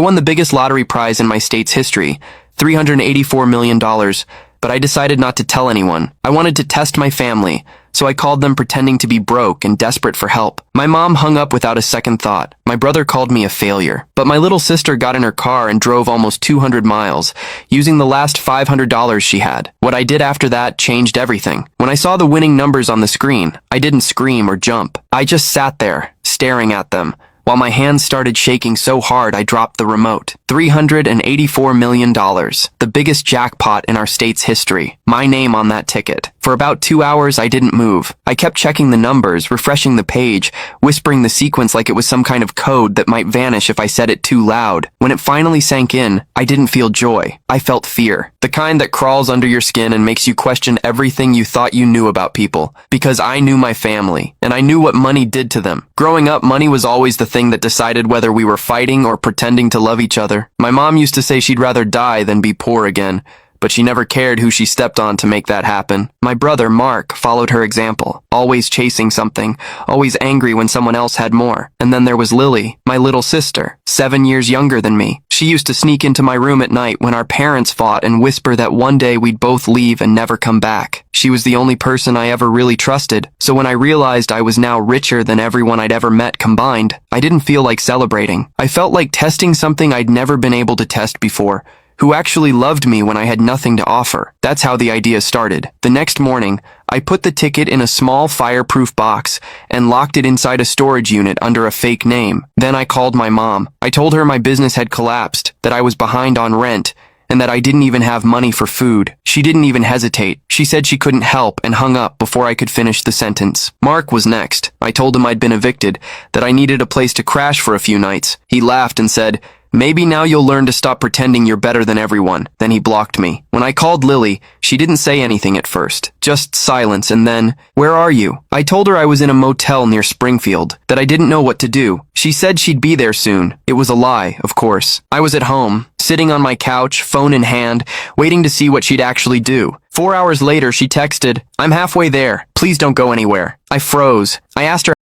I won the biggest lottery prize in my state's history, $384 million, but I decided not to tell anyone. I wanted to test my family, so I called them pretending to be broke and desperate for help. My mom hung up without a second thought. My brother called me a failure. But my little sister got in her car and drove almost 200 miles, using the last $500 she had. What I did after that changed everything. When I saw the winning numbers on the screen, I didn't scream or jump. I just sat there, staring at them, while my hands started shaking so hard I dropped the remote. $384 million, the biggest jackpot in our state's history. My name on that ticket. For about 2 hours, I didn't move. I kept checking the numbers, refreshing the page, whispering the sequence like it was some kind of code that might vanish if I said it too loud. When it finally sank in, I didn't feel joy. I felt fear. The kind that crawls under your skin and makes you question everything you thought you knew about people. Because I knew my family, and I knew what money did to them. Growing up, money was always the thing that decided whether we were fighting or pretending to love each other. My mom used to say she'd rather die than be poor again, but she never cared who she stepped on to make that happen. My brother, Mark, followed her example, always chasing something, always angry when someone else had more. And then there was Lily, my little sister, 7 years younger than me. She used to sneak into my room at night when our parents fought and whisper that one day we'd both leave and never come back. She was the only person I ever really trusted, so when I realized I was now richer than everyone I'd ever met combined, I didn't feel like celebrating. I felt like testing something I'd never been able to test before. Who actually loved me when I had nothing to offer. That's how the idea started. The next morning, I put the ticket in a small fireproof box and locked it inside a storage unit under a fake name. Then I called my mom. I told her my business had collapsed, that I was behind on rent, and that I didn't even have money for food. She didn't even hesitate. She said she couldn't help and hung up before I could finish the sentence. Mark was next. I told him I'd been evicted, that I needed a place to crash for a few nights. He laughed and said, "Maybe now you'll learn to stop pretending you're better than everyone." Then he blocked me. When I called Lily, she didn't say anything at first. Just silence and then, "Where are you?" I told her I was in a motel near Springfield, that I didn't know what to do. She said she'd be there soon. It was a lie, of course. I was at home, sitting on my couch, phone in hand, waiting to see what she'd actually do. 4 hours later, she texted, "I'm halfway there. Please don't go anywhere." I froze. I asked her